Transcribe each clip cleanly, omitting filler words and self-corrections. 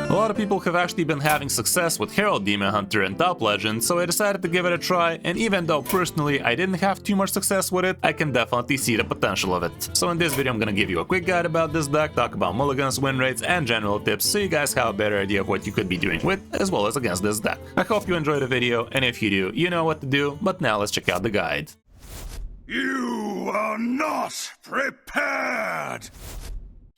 A lot of people have actually been having success with Herald Demon Hunter and Top Legend, so I decided to give it a try, and even though personally I didn't have too much success with it, I can definitely see the potential of it. So in this video I'm gonna give you a quick guide about this deck, talk about mulligans, win rates, and general tips so you guys have a better idea of what you could be doing with, as well as against this deck. I hope you enjoyed the video, and if you do, you know what to do, but now let's check out the guide. You are not prepared!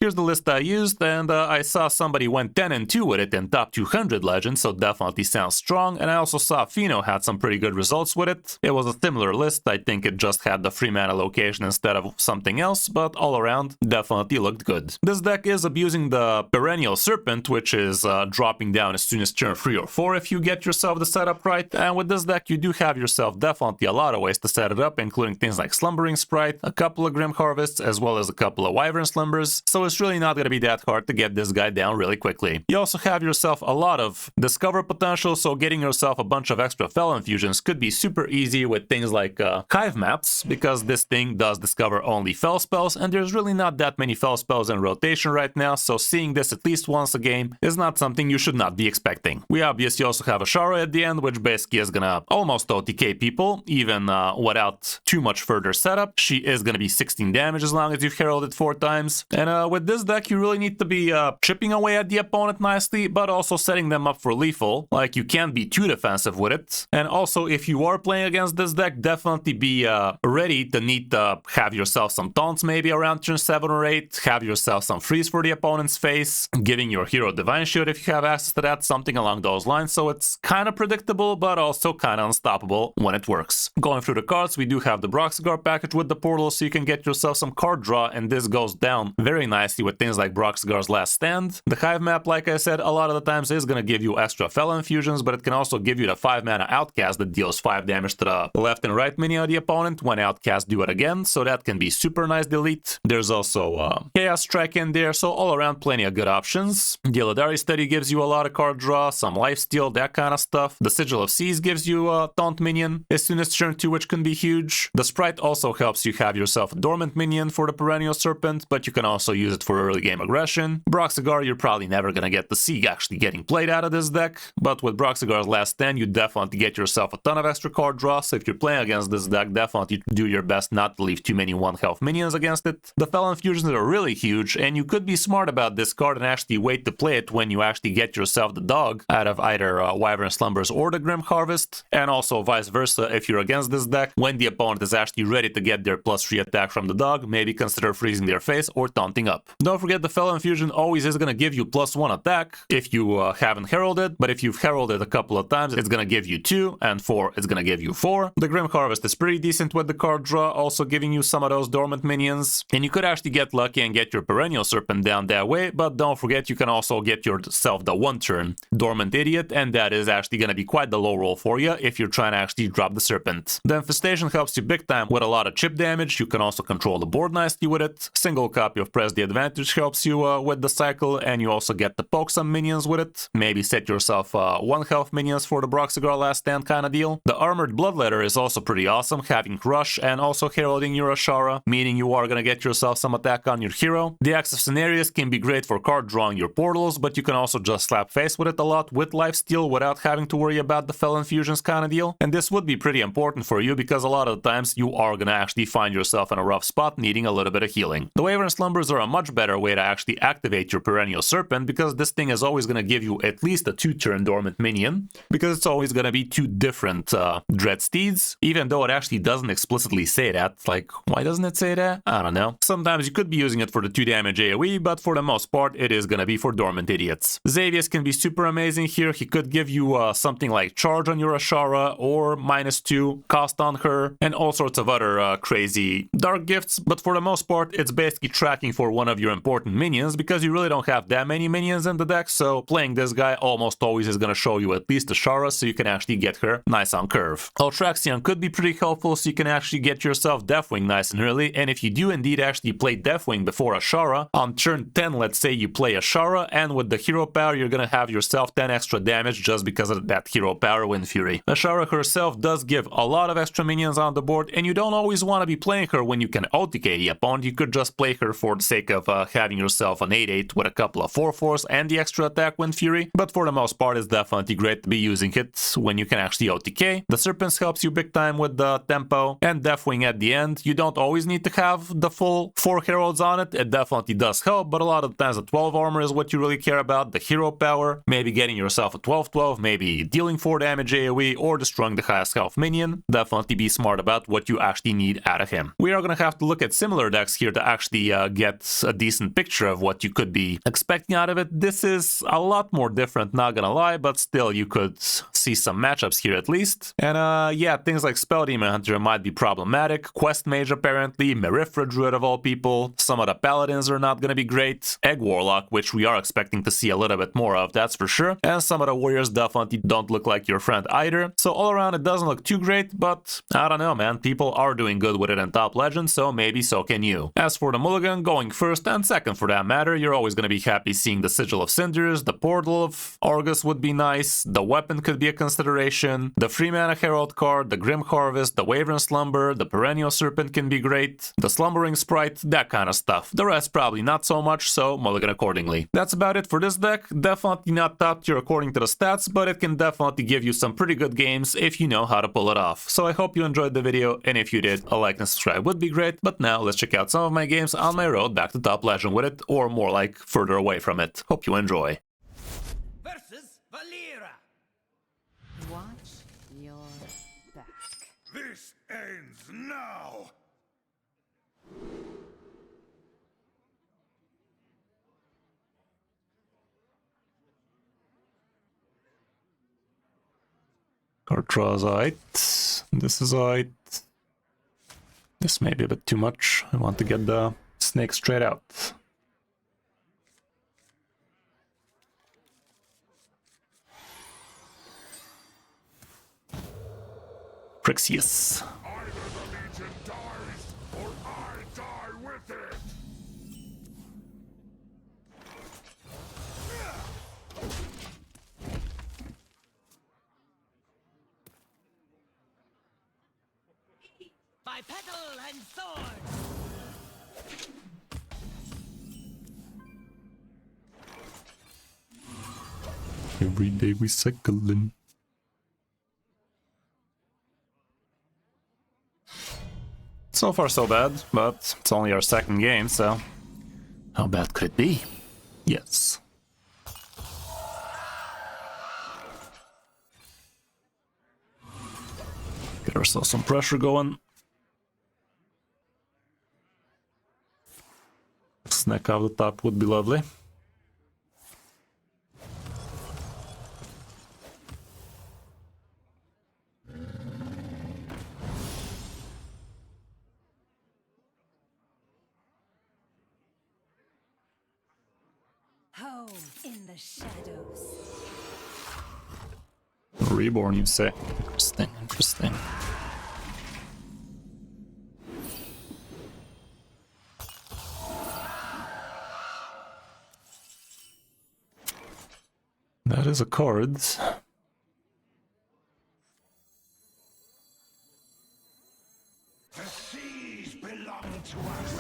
Here's the list I used, and I saw somebody went 10-2 with it in top 200 legends, so definitely sounds strong, and I also saw Fino had some pretty good results with it. It was a similar list, I think it just had the free mana location instead of something else, but all around, definitely looked good. This deck is abusing the Perennial Serpent, which is dropping down as soon as turn 3 or 4 if you get yourself the setup right, and with this deck you do have yourself definitely a lot of ways to set it up, including things like Slumbering Sprite, a couple of Grim Harvests, as well as a couple of Wyvern Slumbers, so it's really not going to be that hard to get this guy down really quickly. You also have yourself a lot of Discover potential, so getting yourself a bunch of extra Fel Infusions could be super easy with things like Hive Maps, because this thing does discover only Fel spells, and there's really not that many Fel spells in rotation right now, so seeing this at least once a game is not something you should not be expecting. We obviously also have a Shara at the end, which basically is gonna almost OTK people, even without too much further setup. She is gonna be 16 damage as long as you've heralded 4 times, and with this deck you really need to be chipping away at the opponent nicely, but also setting them up for lethal. Like, you can't be too defensive with it. And also, if you are playing against this deck, definitely be ready to need to have yourself some taunts maybe around turn 7 or 8, have yourself some freeze for the opponent's face, giving your hero Divine Shield if you have access to that, something along those lines, so it's kind of predictable, but also kind of unstoppable when it works. Going through the cards, we do have the Broxigar package with the portal, so you can get yourself some card draw, and this goes down very nicely with things like Broxigar's Last Stand. The Hive Map, like I said, a lot of the times is going to give you extra Fel Infusions, but it can also give you the 5 mana Outcast that deals 5 damage to the left and right minion of the opponent when Outcast do it again, so that can be super nice delete. There's also Chaos Strike in there, so all around plenty of good options. The Eladari Study gives you a lot of card draw, some lifesteal, that kind of stuff. The Sigil of Seas gives you a taunt minion as soon as turn 2, which can be huge. The Sprite also helps you have yourself a dormant minion for the Perennial Serpent, but you can also use it for early game aggression. Broxigar you're probably never gonna get to see actually getting played out of this deck, but with Broxigar's Last Stand you definitely get yourself a ton of extra card draw, so if you're playing against this deck, definitely do your best not to leave too many 1 health minions against it. The Fel Infusions are really huge, and you could be smart about this card and actually wait to play it when you actually get yourself the dog out of either Wyvern Slumbers or the Grim Harvest, and also vice versa if you're against this deck. When the opponent is actually ready to get their +3 attack from the dog, maybe consider freezing their face or taunting up. Don't forget the Fel Infusion always is going to give you +1 attack if you haven't heralded, but if you've heralded a couple of times it's going to give you 2, and 4 it's going to give you 4. The Grim Harvest is pretty decent with the card draw, also giving you some of those dormant minions, and you could actually get lucky and get your Perennial Serpent down that way, but don't forget you can also get yourself the 1-turn Dormant Idiot, and that is actually going to be quite the low roll for you if you're trying to actually drop the Serpent. The Infestation helps you big time with a lot of chip damage. You can also control the board nicely with it. Single copy of Press the Advantage helps you with the cycle, and you also get to poke some minions with it. Maybe set yourself 1 health minions for the Broxigar Last Stand kind of deal. The Armored Bloodletter is also pretty awesome, having Rush and also heralding your Ashara, meaning you are gonna get yourself some attack on your hero. The Axe of Cenarius can be great for card drawing your portals, but you can also just slap face with it a lot with lifesteal without having to worry about the Fel Infusions kind of deal. And this would be pretty important for you because a lot of the times you are gonna actually find yourself in a rough spot needing a little bit of healing. The Wyvern Slumbers are a much better way to actually activate your Perennial Serpent, because this thing is always going to give you at least a 2-turn dormant minion, because it's always going to be 2 different Dread Steeds, even though it actually doesn't explicitly say that. Like, why doesn't it say that? I don't know. Sometimes you could be using it for the 2 damage AoE, but for the most part it is going to be for dormant idiots. Xavius can be super amazing here. He could give you something like charge on your Ashara, or -2 cost on her, and all sorts of other crazy dark gifts, but for the most part it's basically tracking for one of your important minions, because you really don't have that many minions in the deck, so playing this guy almost always is going to show you at least a Shara, so you can actually get her nice on curve. Ultraxion could be pretty helpful, so you can actually get yourself Deathwing nice and early, and if you do indeed actually play Deathwing before a Shara, on turn 10 let's say you play a Shara, and with the hero power you're going to have yourself 10 extra damage just because of that hero power Wind Fury. Ashara herself does give a lot of extra minions on the board, and you don't always want to be playing her when you can OTK the opponent. You could just play her for the sake of of having yourself an 8/8 with a couple of 4/4s and the extra attack Wind Fury, but for the most part it's definitely great to be using it when you can actually OTK. The Serpents helps you big time with the tempo, and Deathwing at the end, you don't always need to have the full 4 Heralds on it. It definitely does help, but a lot of the times the 12 armor is what you really care about, the hero power, maybe getting yourself a 12/12, maybe dealing 4 damage AoE or destroying the highest health minion. Definitely be smart about what you actually need out of him. We are gonna have to look at similar decks here to actually get a decent picture of what you could be expecting out of it. This is a lot more different, not gonna lie, but still you could see some matchups here at least. And yeah, things like Spell Demon Hunter might be problematic, Quest Mage apparently, Merifra Druid of all people, some of the Paladins are not gonna be great, Egg Warlock, which we are expecting to see a little bit more of, that's for sure, and some of the Warriors definitely don't look like your friend either. So all around it doesn't look too great, but I don't know, man, people are doing good with it in Top Legends, so maybe so can you. As for the Mulligan, going first and second for that matter, you're always gonna be happy seeing the Sigil of Cinders, the Portal of Argus would be nice, the Weapon could be a consideration, the Free Mana Herald card, the Grim Harvest, the Wavering Slumber, the Perennial Serpent can be great, the Slumbering Sprite, that kind of stuff. The rest probably not so much, so mulligan accordingly. That's about it for this deck. Definitely not top tier according to the stats, but it can definitely give you some pretty good games if you know how to pull it off. So I hope you enjoyed the video, and if you did, a like and subscribe would be great. But now let's check out some of my games on my road back to Top Legend with it, or more like further away from it. Hope you enjoy. Versus Valera. Watch your back. This ends now! Card draw is alright. This is alright. This may be a bit too much. I want to get the snake straight out. Prixius. Either the Legion dies, or I die with it! By petal and sword. Every day we cycling. So far so bad, but it's only our second game, so how bad could it be? Yes. Get ourselves some pressure going. Snack off the top would be lovely. Home in the shadows. Reborn, you say? Interesting, interesting. That is a card. The seas belong to us!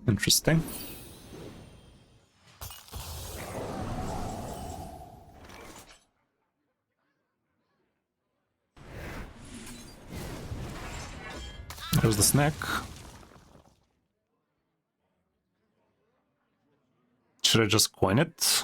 Interesting. There's the snack. Should I just coin it?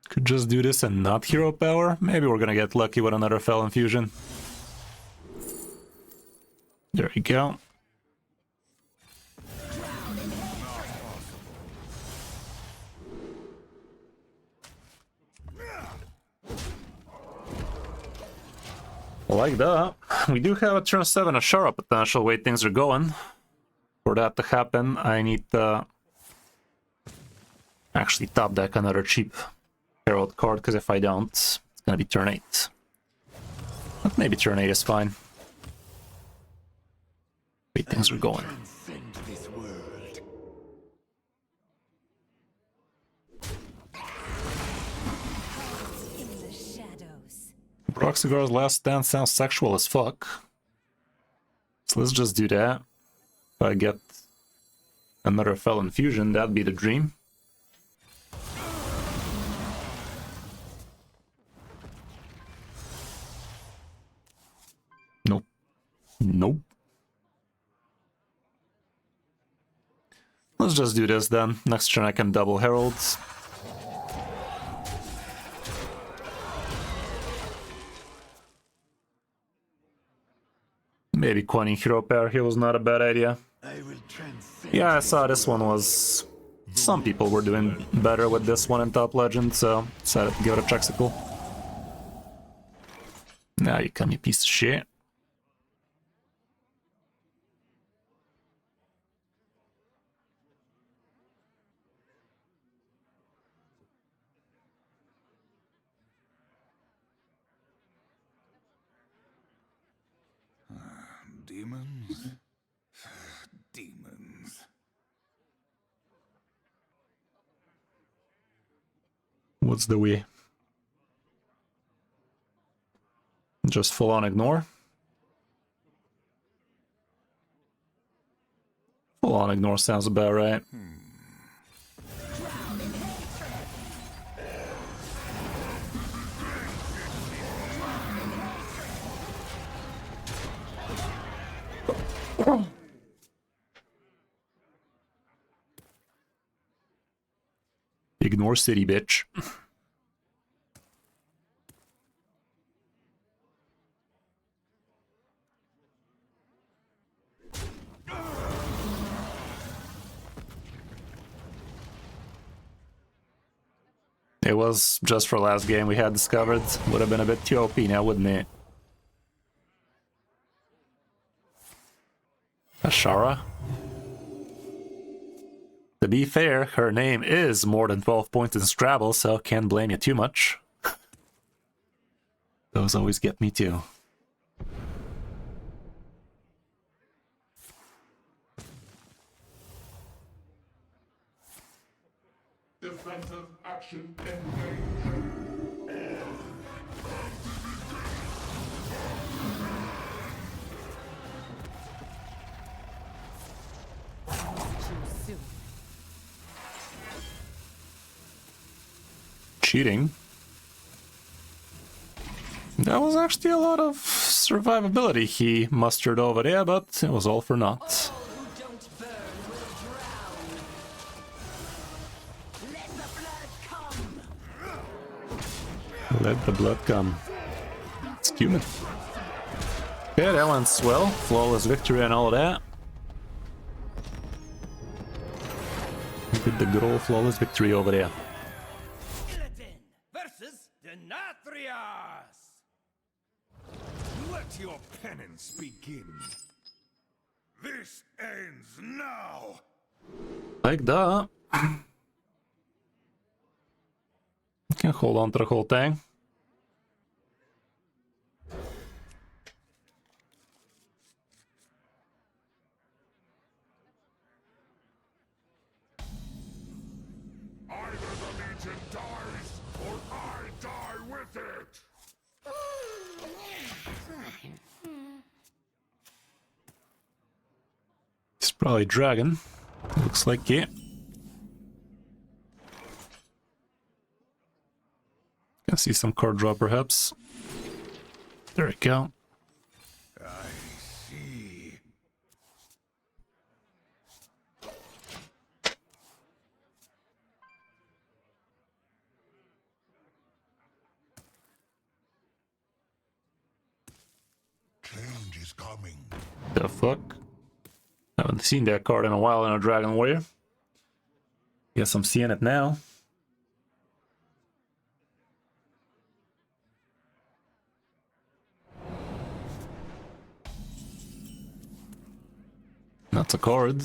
Could just do this and not hero power. Maybe we're gonna get lucky with another Fell Infusion. There you go. Like that. We do have a turn 7 Ashara potential, way things are going. For that to happen, I need to actually top deck another cheap Herald card, because if I don't, it's gonna be turn 8. But maybe turn 8 is fine. Way things are going. Transcend this world. In the shadows. Broxigar's last stand sounds sexual as fuck. So let's just do that. If I get another Felon Fusion, that'd be the dream. Nope. Nope. Let's just do this then. Next turn I can double Heralds. Maybe coining hero pair here was not a bad idea. I will transcend. Yeah, I saw this one was... Some people were doing better with this one in Top Legend, so decided to give it a chexicle. Now you come, you piece of shit. Demons? Demons. What's the way? Just full on ignore? Full on ignore sounds about right. Ignore city, bitch. It was just for last game we had discovered. Would have been a bit too OP now, wouldn't it? Ashara? To be fair, her name is more than 12 points in Scrabble, so can't blame you too much. Those always get me too. Defensive action engaged. Too soon. Cheating. That was actually a lot of survivability he mustered over there, but it was all for naught. All who don't burn will drown. Let the blood come. Let the blood come. It's human. Yeah, that went swell. Flawless victory and all of that. We did the good old flawless victory over there. Skeleton versus Denatrius. Let your penance begin. This ends now. Like that. Can hold on to the whole thing. Either the Legion dies, or I die with it. It's probably dragon. Looks like it. Can see some card draw perhaps. There we go. I see. Change is coming. The fuck? Haven't seen that card in a while in a Dragon Warrior. Guess I'm seeing it now. That's a card.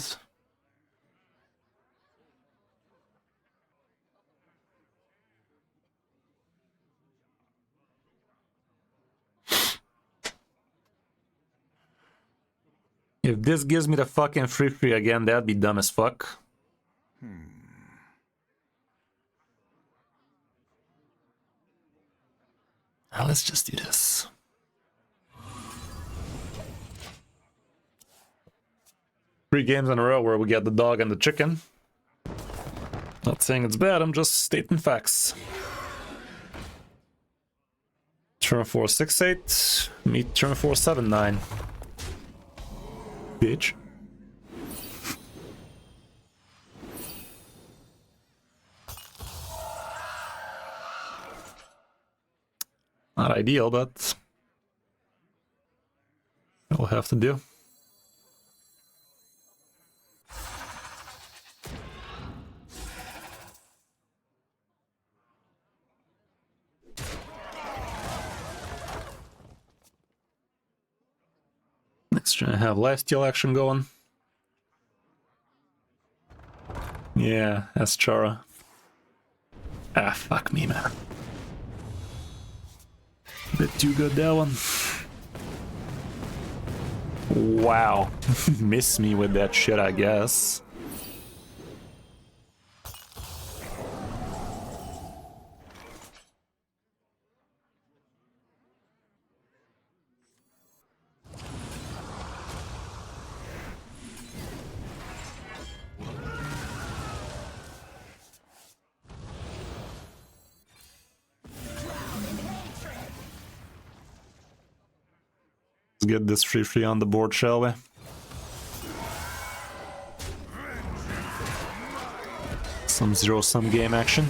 If this gives me the fucking free again, that'd be dumb as fuck. Now let's just do this. Three games in a row where we get the dog and the chicken. Not saying it's bad, I'm just stating facts. Turn 4, 6, 8. Meet turn 4, 7, 9. Bitch. Not ideal, but it'll have to do. Next turn I have lifesteal action going. Yeah, that's Chara. Ah, fuck me, man. Bit too good, that one. Wow. Miss me with that shit, I guess. Let's get this free on the board, shall we? Some zero-sum game action.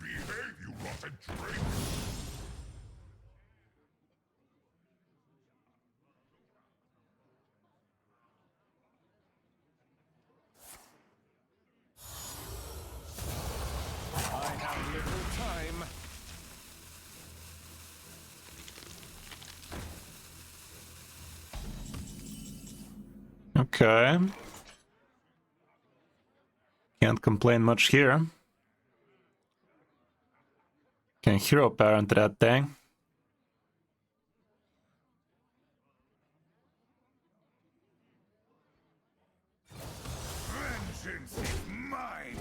Behave, you rotten drink! I have little time. Okay. Can't complain much here. Can hero parent that thing. Vengeance is mine!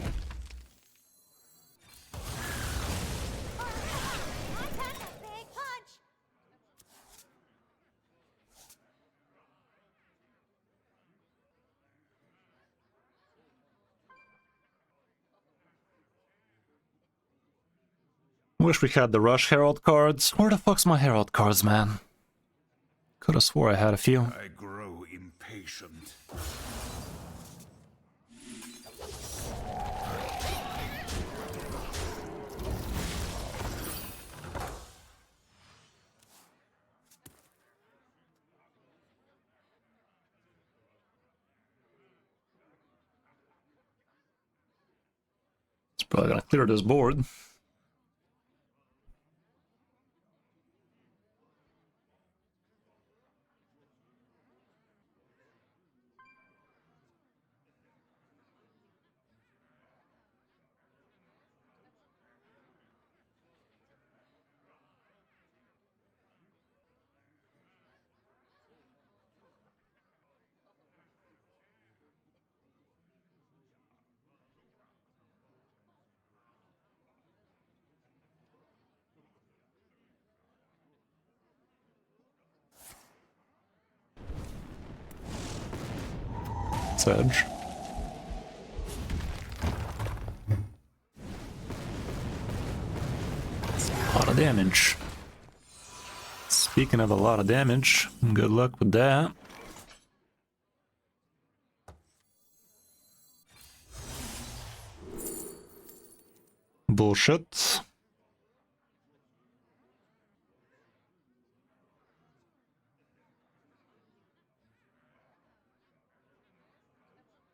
Wish we had the Rush Herald cards. Where the fuck's my Herald cards, man? Could have swore I had a few. I grow impatient. It's probably gonna clear this board. Edge. of damage. Speaking of a lot of damage, good luck with that. Bullshit.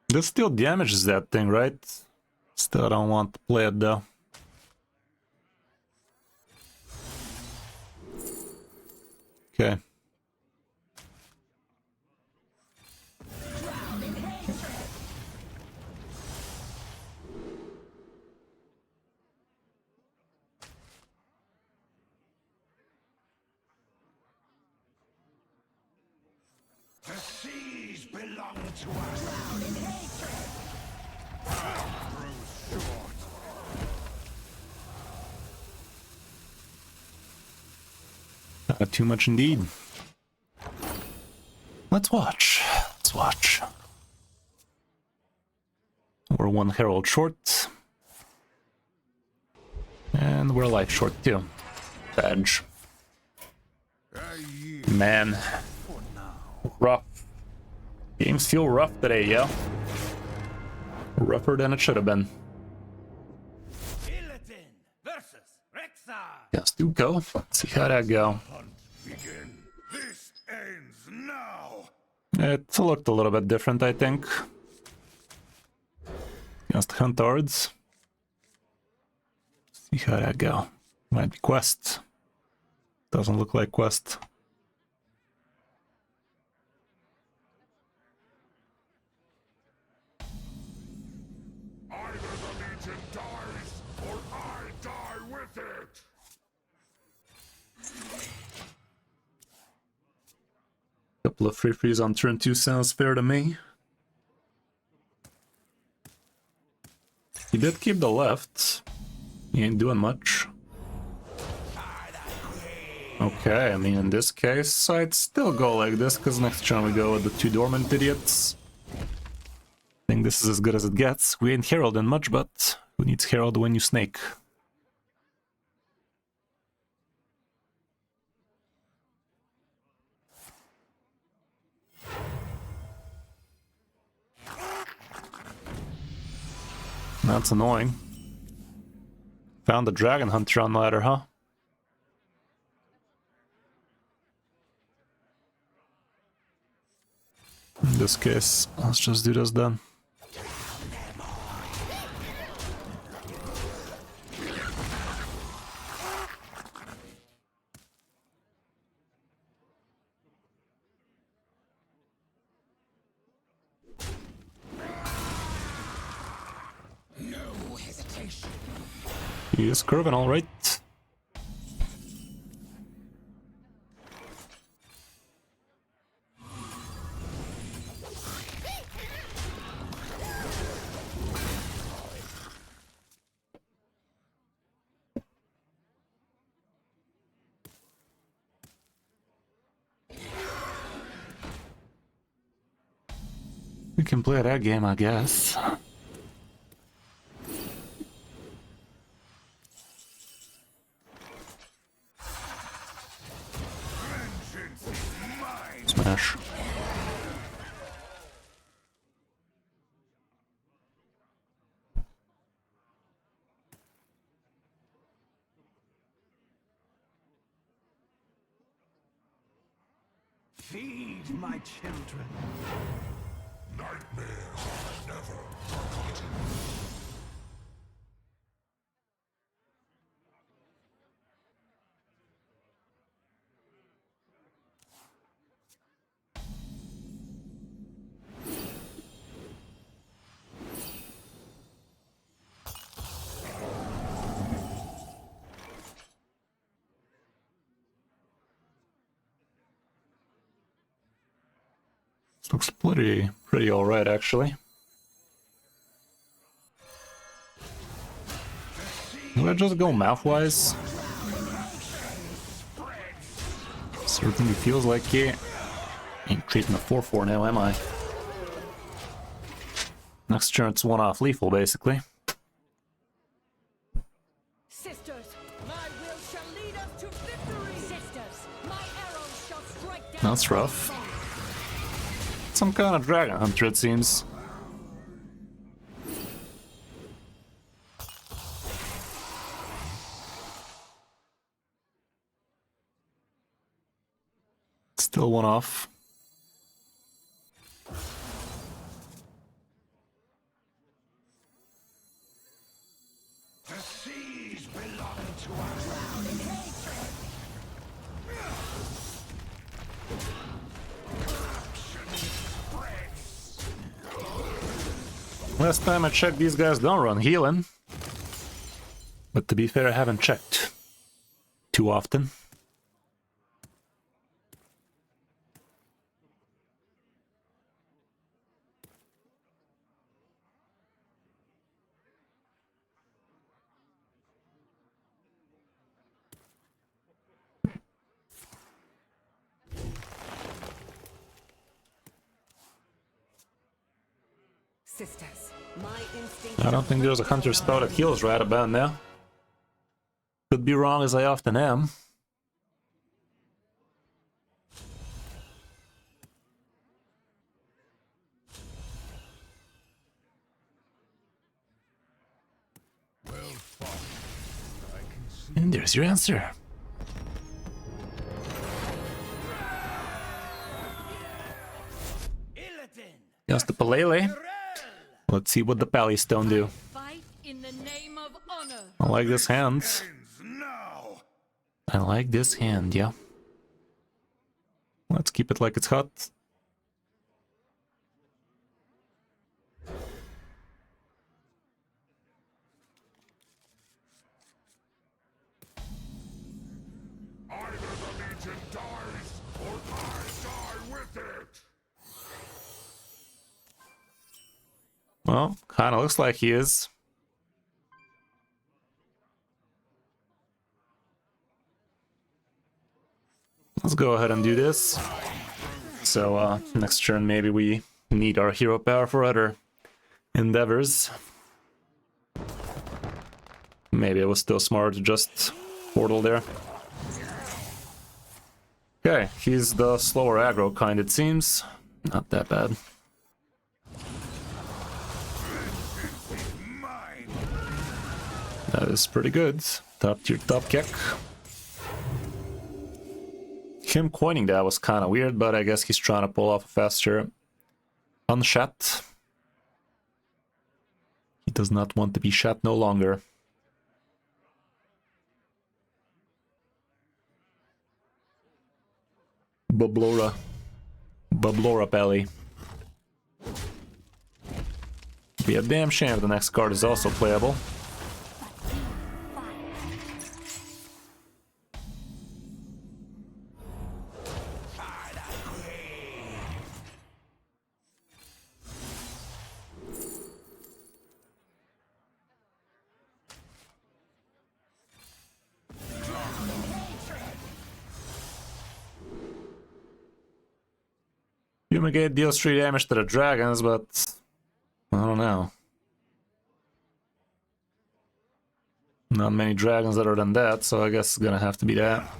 This still damages that thing, right? Still don't want to play it though. Okay. The seas belong to us. Not too much indeed. Let's watch. Let's watch. We're one Herald short. And we're life short too. Badge. Man. Rough. Games feel rough today, yo. Rougher than it should have been. Illidan versus Rexar. Yes, Duco. Let's see how that go. Begin. This ends now. It looked a little bit different, I think. Against Huntards. See how that go. Might be Quest. Doesn't look like Quest. Either the Legion dies, or I die with it! Couple of free frees on turn 2 sounds fair to me. He did keep the left. He ain't doing much. Okay, I mean in this case, I'd still go like this, because next turn we go with the 2 dormant idiots. I think this is as good as it gets. We ain't heralding much, but who needs herald when you snake? That's annoying. Found the Dragon Hunter on ladder, huh? In this case, let's just do this then. No hesitation. He is curving all right. We can play that game, I guess. Smash. Feed my children. Nightmares are never forgotten. Looks pretty alright, actually. Do I just go mouthwise? Certainly feels like it. Ain't creeping a 4/4 now, am I? Next turn it's one off lethal, basically. Sisters, my will shall lead That's rough. Some kind of dragon hunter, it seems. Still one off. The seas belong to us. Last time I checked, these guys don't run healing. But to be fair, I haven't checked too often. Sisters, my instinct. I don't think there's a hunter spell that heals right about now. Could be wrong, as I often am. And there's your answer. Just the Palele. Let's see what the Pally Stone do. Fight in the name of honor. I like this hand. Now! I like this hand, yeah. Let's keep it like it's hot. Either the Legion dies, or I die with it! Well, kinda looks like he is. Let's go ahead and do this. So, next turn maybe we need our hero power for other endeavors. Maybe it was still smart to just portal there. Okay, he's the slower aggro kind, it seems. Not that bad. That is pretty good. Top tier top kick. Him coining that was kind of weird, but I guess he's trying to pull off a faster unshot. He does not want to be shot no longer. Bablora. Bablora Pally. Be a damn shame if the next card is also playable. Fumigate deals 3 damage to the dragons, but I don't know. Not many dragons other than that, so I guess it's gonna have to be that.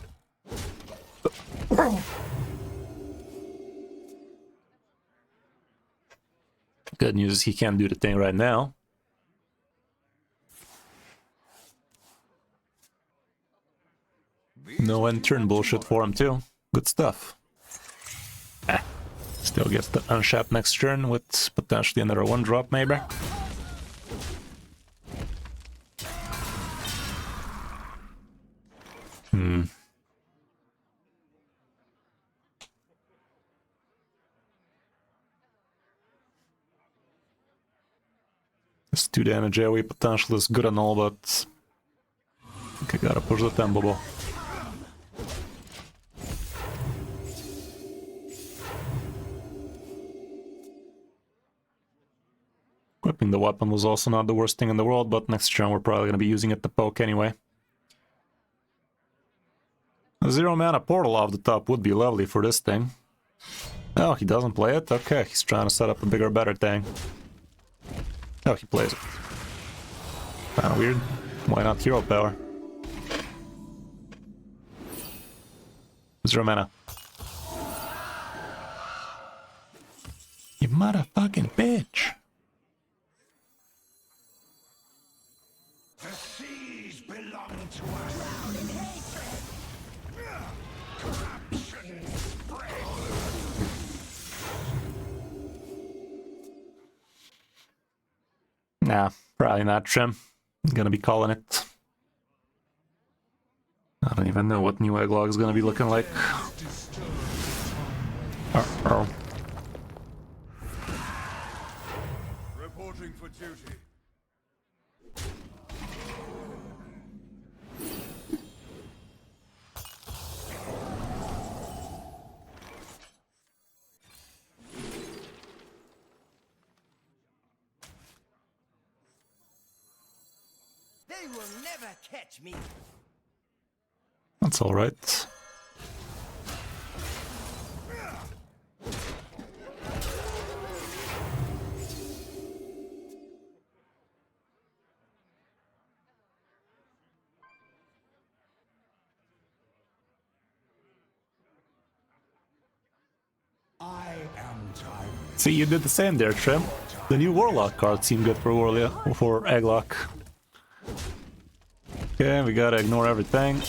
Good news is he can't do the thing right now. No end turn bullshit for him too. Good stuff. Still gets the unshot next turn with potentially another 1-drop maybe. This 2 damage AoE potential is good and all, but I think I gotta push the tempo ball. Equipping the weapon was also not the worst thing in the world, but next turn we're probably going to be using it to poke anyway. A 0 mana portal off the top would be lovely for this thing. Oh, he doesn't play it? Okay, he's trying to set up a bigger, better thing. Oh, he plays it. Kinda weird. Why not hero power? 0 mana. You motherfucking bitch. The seas belong to us. Drown in hatred. Corruption spreads. Nah, probably not, Trim. I'm gonna be calling it. I don't even know what new egglog is gonna be looking like. Uh-oh. Reporting for duty. They will never catch me. That's alright. I am tired. See, you did the same there, Trim. The new Warlock card seemed good for Egglock. Okay, we gotta ignore everything.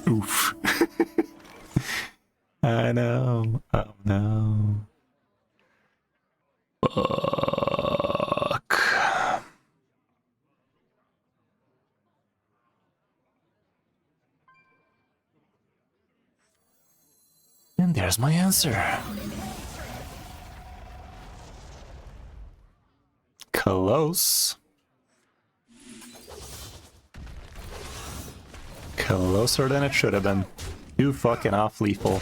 Oof. I know. Oh no. Fuck. And there's my answer. Close. Closer than it should have been. Too fucking off-lethal.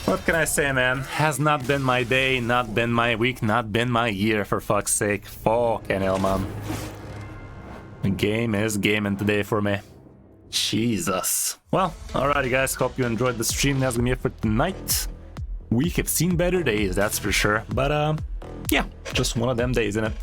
What can I say, man? Has not been my day, not been my week, not been my year, for fuck's sake. Fucking hell, man. The game is gaming today for me. Jesus. Well, alrighty guys, hope you enjoyed the stream. That's gonna be it for tonight. We have seen better days, that's for sure. But yeah, just one of them days, innit?